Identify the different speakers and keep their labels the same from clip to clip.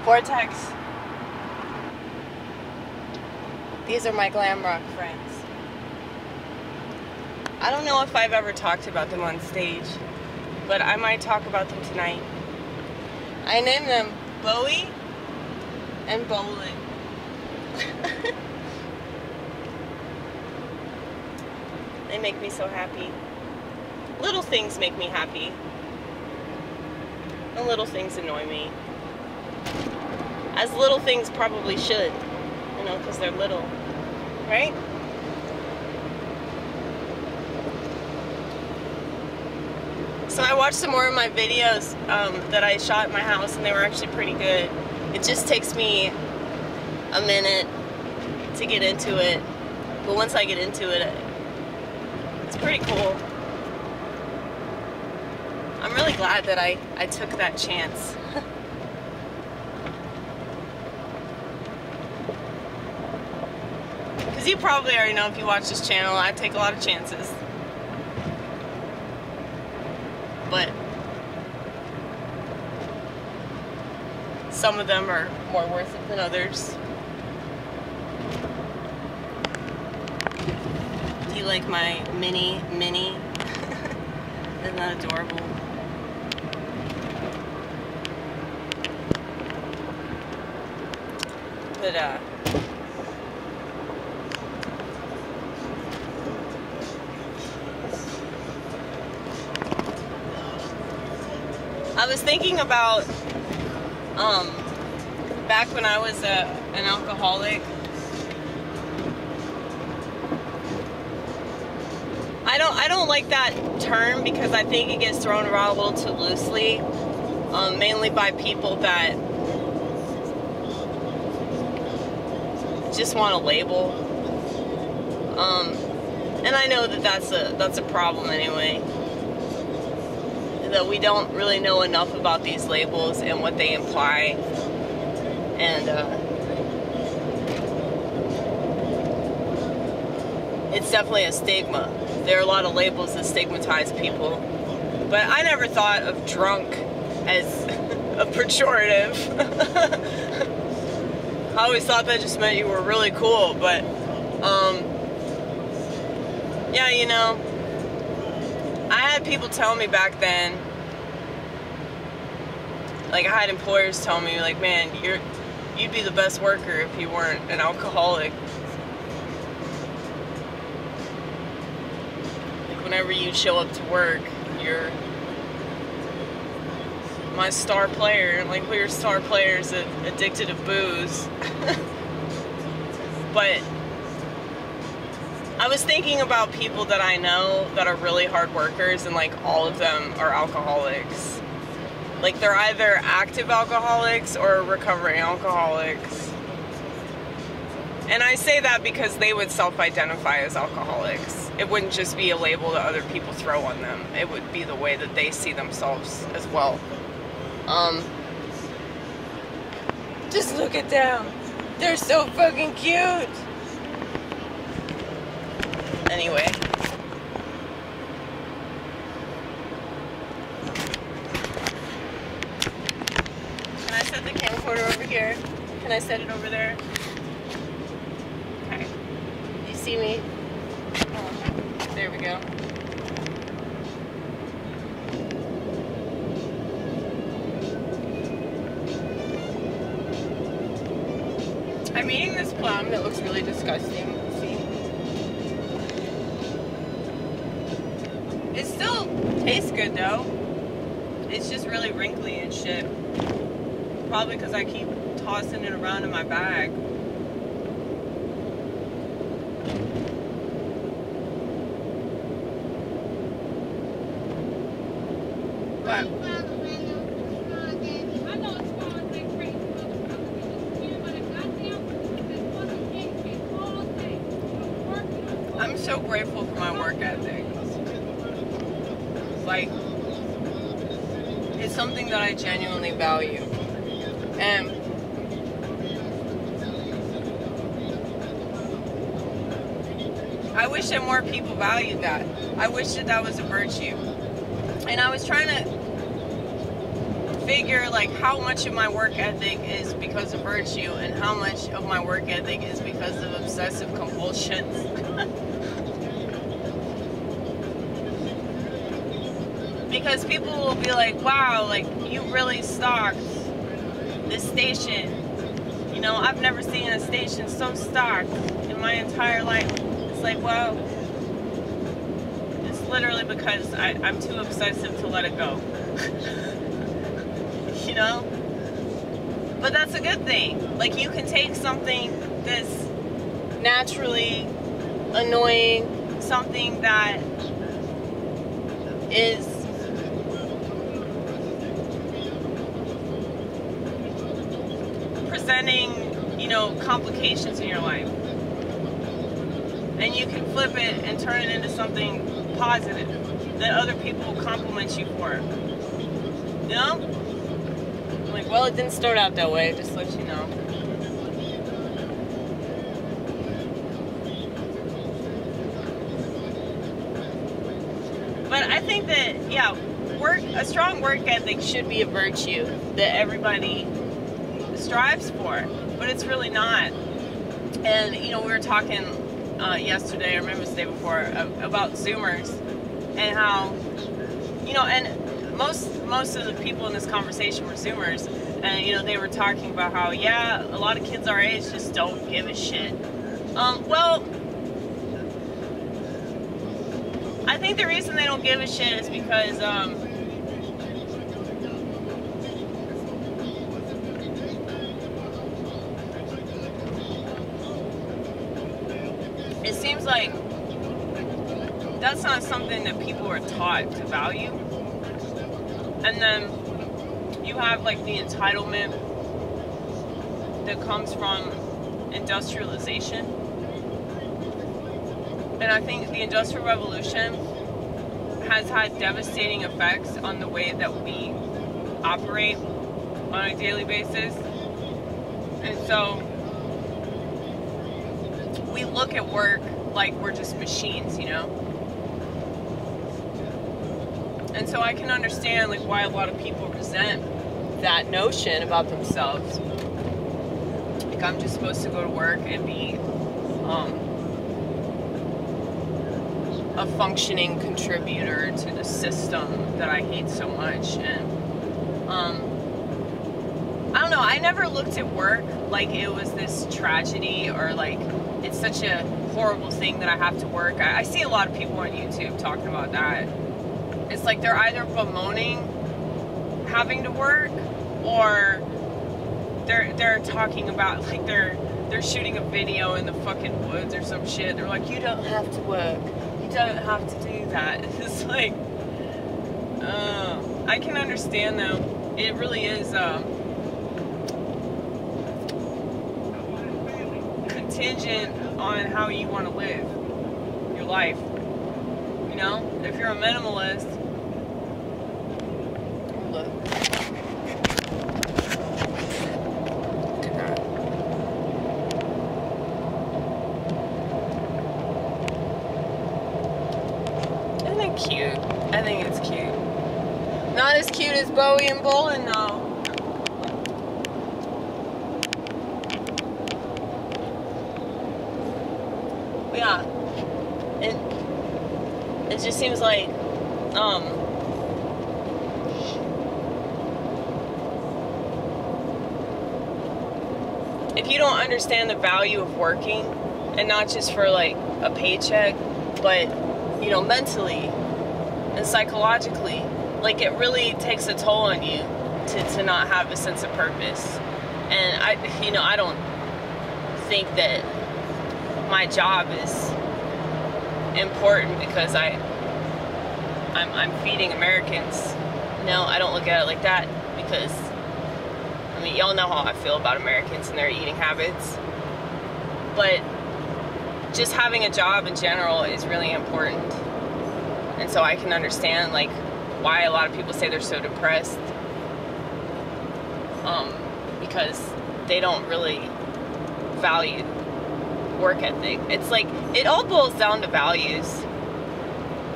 Speaker 1: Vortex. These are my glam rock friends. I don't know if I've ever talked about them on stage, but I might talk about them tonight. I named them Bowie and Bolan. They make me so happy. Little things make me happy. And little things annoy me. As little things probably should. You know, because they're little. Right? So I watched some more of my videos that I shot in my house, and they were actually pretty good. It just takes me a minute to get into it. But once I get into it, it's pretty cool. I'm really glad that I took that chance. Because you probably already know if you watch this channel, I take a lot of chances. But some of them are more worth it than others. Do you like my mini? Isn't that adorable? But I was thinking about back when I was an alcoholic. I don't like that term because I think it gets thrown around a little too loosely, mainly by people that just want a label, and I know that that's a problem anyway. That we don't really know enough about these labels and what they imply, and it's definitely a stigma. There are a lot of labels that stigmatize people, but I never thought of drunk as a pejorative. I always thought that just meant you were really cool, but yeah, you know, I had people tell me back then, like I had employers tell me, like, man, you'd be the best worker if you weren't an alcoholic. Like whenever you show up to work, you're my star player. Like we were star players addicted to booze. But I was thinking about people that I know that are really hard workers, and like all of them are alcoholics. Like they're either active alcoholics or recovering alcoholics. And I say that because they would self-identify as alcoholics. It wouldn't just be a label that other people throw on them. It would be the way that they see themselves as well. Just look at them. They're so fucking cute. Anyway. Can I set the camcorder over here? Can I set it over there? Okay. You see me? Oh, there we go. I'm eating this plum that looks really disgusting. See? It still tastes good though. It's just really wrinkly and shit. Probably because I keep tossing it around in my bag. But I'm so grateful for my work ethic. Like, it's something that I genuinely value. And I wish that more people valued that. I wish that that was a virtue. And I was trying to figure like how much of my work ethic is because of virtue and how much of my work ethic is because of obsessive compulsions. Because people will be like, wow, like you really stocked this station. You know, I've never seen a station so stocked in my entire life. It's like, well, it's literally because I'm too obsessive to let it go. You know? But that's a good thing. Like, you can take something that's naturally annoying, something that is presenting, you know, complications in your life, and you can flip it and turn it into something positive that other people will compliment you for. You know? Like, well, it didn't start out that way, just to let you know. But I think that, yeah, a strong work ethic should be a virtue that everybody strives for, but it's really not. And, you know, we were talking yesterday, or maybe it was the day before, about Zoomers, and how, you know, and most of the people in this conversation were Zoomers, and, you know, they were talking about how, yeah, a lot of kids our age just don't give a shit. Well, I think the reason they don't give a shit is because, it seems like that's not something that people are taught to value. And then you have like the entitlement that comes from industrialization. And I think the Industrial Revolution has had devastating effects on the way that we operate on a daily basis. And so we look at work like we're just machines, you know? And so I can understand like why a lot of people resent that notion about themselves. Like, I'm just supposed to go to work and be a functioning contributor to the system that I hate so much. And I don't know, I never looked at work like it was this tragedy, or like it's such a horrible thing that I have to work. I see a lot of people on YouTube talking about that. It's like they're either bemoaning having to work, or they're talking about like they're shooting a video in the fucking woods or some shit. They're like, you don't have to work. You don't have to do that. It's like, I can understand though. It really is contingent on how you want to live your life. You know, if you're a minimalist, look. Isn't it cute? I think it's cute. Not as cute as Bowie and Bolan though. Yeah. It just seems like, if you don't understand the value of working, and not just for like a paycheck, but, you know, mentally and psychologically, like it really takes a toll on you to not have a sense of purpose. And I don't think that my job is important because I'm feeding Americans. No, I don't look at it like that, because I mean, y'all know how I feel about Americans and their eating habits. But just having a job in general is really important. And so I can understand like why a lot of people say they're so depressed, because they don't really value work ethic. It's like, it all boils down to values,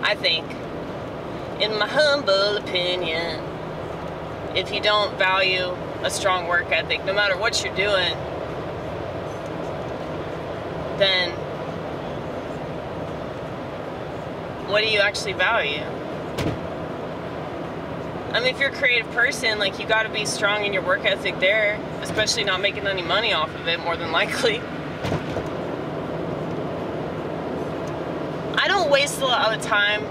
Speaker 1: I think, in my humble opinion. if you don't value a strong work ethic, no matter what you're doing, then what do you actually value? I mean, if you're a creative person, like, you gotta be strong in your work ethic there, especially not making any money off of it, more than likely. I don't waste a lot of time.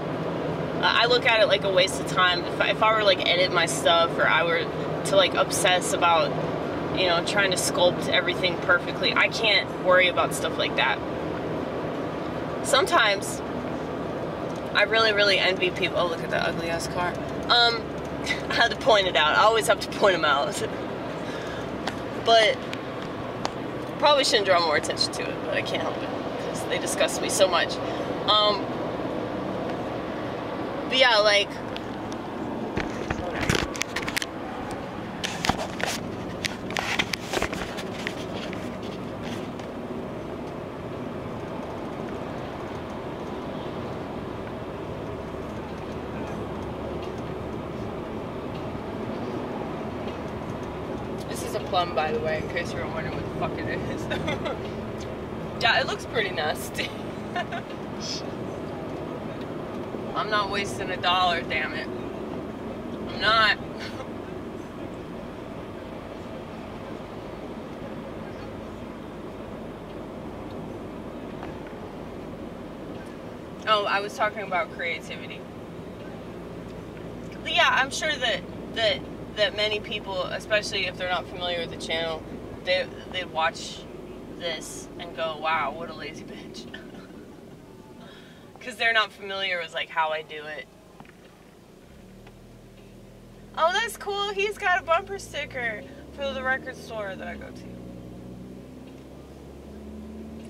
Speaker 1: I look at it like a waste of time. If I were to, like, edit my stuff, or I were to, like, obsess about, you know, trying to sculpt everything perfectly, I can't worry about stuff like that. Sometimes I really, really envy people. Oh, look at that ugly ass car. I had to point it out. I always have to point them out. But probably shouldn't draw more attention to it, but I can't help it because they disgust me so much. But yeah, like, this is a plum, by the way, in case you were wondering what the fuck it is. Yeah, it looks pretty nasty. I'm not wasting $1, damn it. I'm not. Oh, I was talking about creativity. But yeah, I'm sure that many people, especially if they're not familiar with the channel, they watch this and go, wow, what a lazy bitch. Because they're not familiar with, like, how I do it. Oh, that's cool. He's got a bumper sticker for the record store that I go to.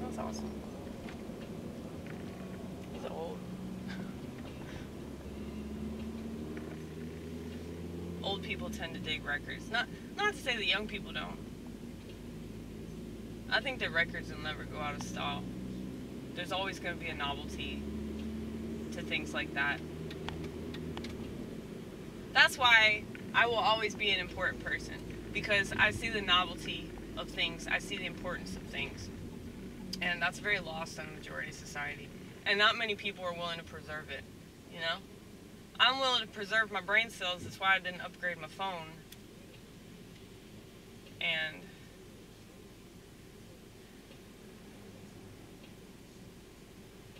Speaker 1: That's awesome. He's old. Old people tend to dig records. Not to say that young people don't. I think that records will never go out of style. There's always going to be a novelty to things like that. That's why I will always be an important person, because I see the novelty of things, I see the importance of things, and that's very lost on the majority of society, and not many people are willing to preserve it, you know? I'm willing to preserve my brain cells. That's why I didn't upgrade my phone, and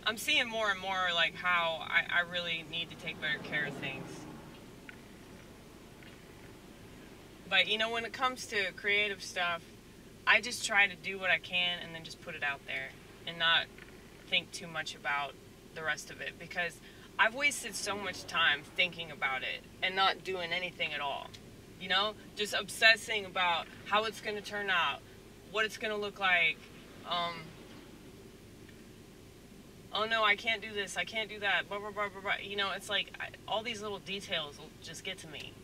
Speaker 1: I'm seeing more and more, like, how I really need to take better care of things. But, you know, when it comes to creative stuff, I just try to do what I can and then just put it out there and not think too much about the rest of it, because I've wasted so much time thinking about it and not doing anything at all. You know, just obsessing about how it's going to turn out, what it's going to look like. Oh no, I can't do this, I can't do that, blah, blah, blah, blah, blah. You know, it's like, all these little details will just get to me.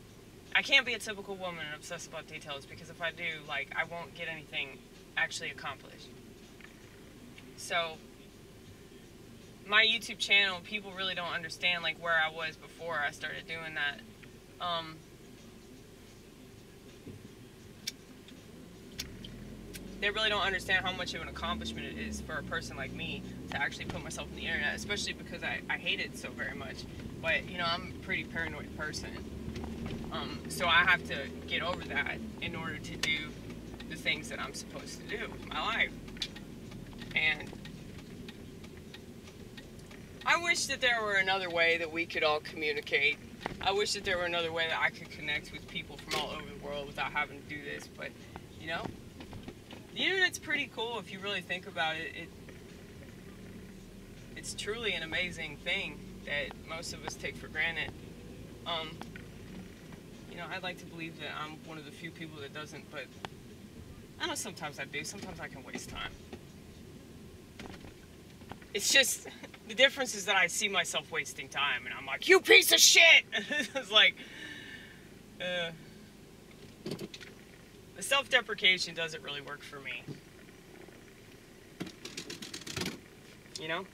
Speaker 1: I can't be a typical woman and obsess about details, because if I do, like, I won't get anything actually accomplished. So, my YouTube channel, people really don't understand, like, where I was before I started doing that. They really don't understand how much of an accomplishment it is for a person like me to actually put myself on the internet, especially because I hate it so very much. But, you know, I'm a pretty paranoid person. So I have to get over that in order to do the things that I'm supposed to do with my life. And I wish that there were another way that we could all communicate. I wish that there were another way that I could connect with people from all over the world without having to do this. But, you know, the internet's pretty cool if you really think about it. It's truly an amazing thing that most of us take for granted. You know, I'd like to believe that I'm one of the few people that doesn't, but I know sometimes I do. Sometimes I can waste time. It's just, the difference is that I see myself wasting time, and I'm like, you piece of shit! It's like, the self-deprecation doesn't really work for me. You know?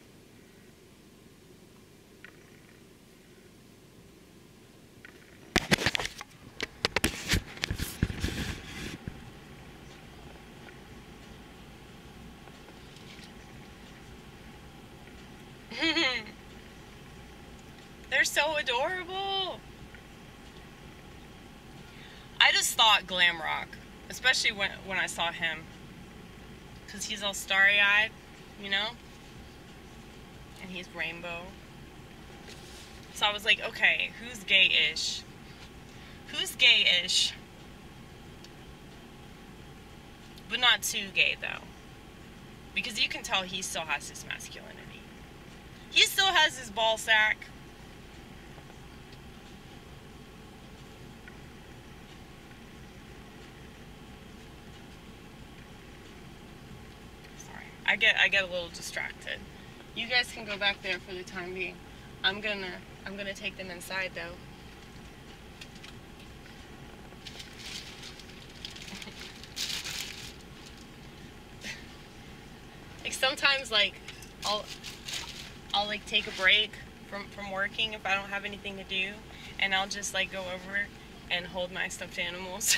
Speaker 1: They're so adorable. I just thought glam rock, especially when I saw him, because he's all starry-eyed, you know? And he's rainbow. So I was like, okay, who's gay-ish? Who's gay-ish? But not too gay, though. Because you can tell he still has his masculinity. He still has his ball sack. Sorry. I get a little distracted. You guys can go back there for the time being. I'm gonna take them inside, though. Like sometimes, like I'll like take a break from working if I don't have anything to do, and I'll just like go over and hold my stuffed animals.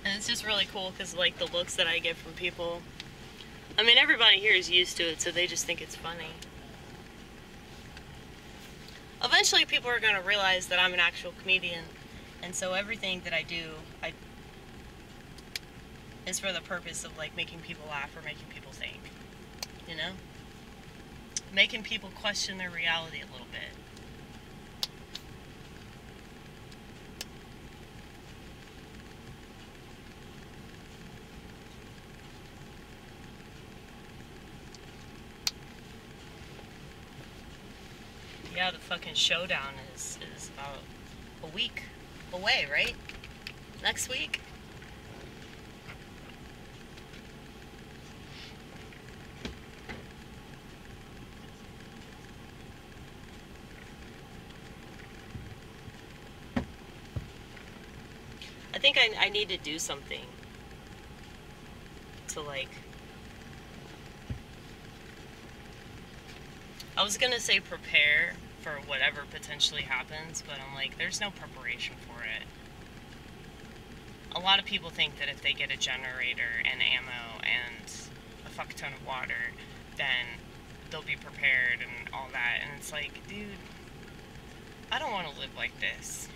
Speaker 1: And it's just really cool because like the looks that I get from people. I mean, everybody here is used to it, so they just think it's funny. Eventually people are going to realize that I'm an actual comedian, and so everything that I do, is for the purpose of like making people laugh or making people think, you know? Making people question their reality a little bit. Yeah, the fucking showdown is about a week away, right? Next week? I think I need to do something to like, I was gonna say prepare for whatever potentially happens, but I'm like, there's no preparation for it. A lot of people think that if they get a generator and ammo and a fuck ton of water, then they'll be prepared and all that, and it's like, dude, I don't want to live like this.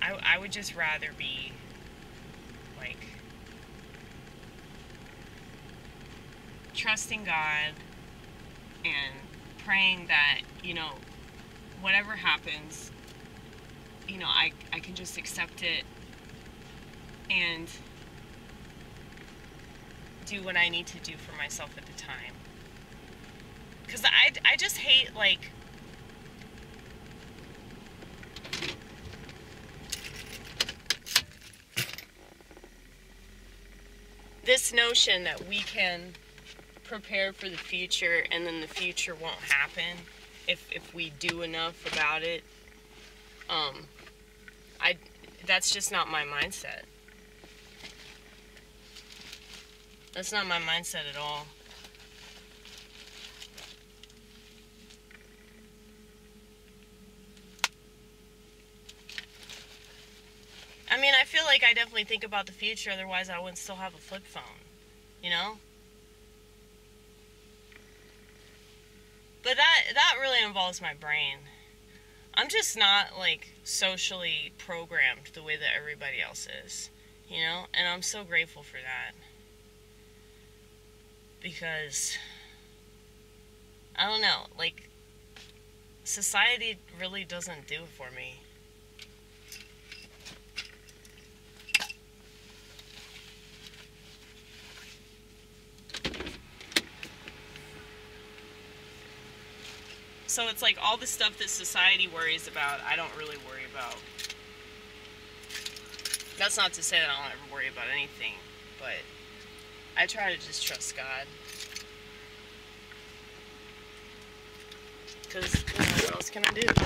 Speaker 1: I would just rather be like trusting God and praying that, you know, whatever happens, you know, I can just accept it and do what I need to do for myself at the time. Because I just hate, like, this notion that we can prepare for the future and then the future won't happen if we do enough about it. That's just not my mindset. That's not my mindset at all. I mean, I feel like I definitely think about the future, otherwise I wouldn't still have a flip phone, you know? But that really involves my brain. I'm just not, like, socially programmed the way that everybody else is, you know? And I'm so grateful for that. Because, I don't know, like, society really doesn't do it for me. So it's like all the stuff that society worries about, I don't really worry about. That's not to say that I don't ever worry about anything, but I try to just trust God. Because what else can I do?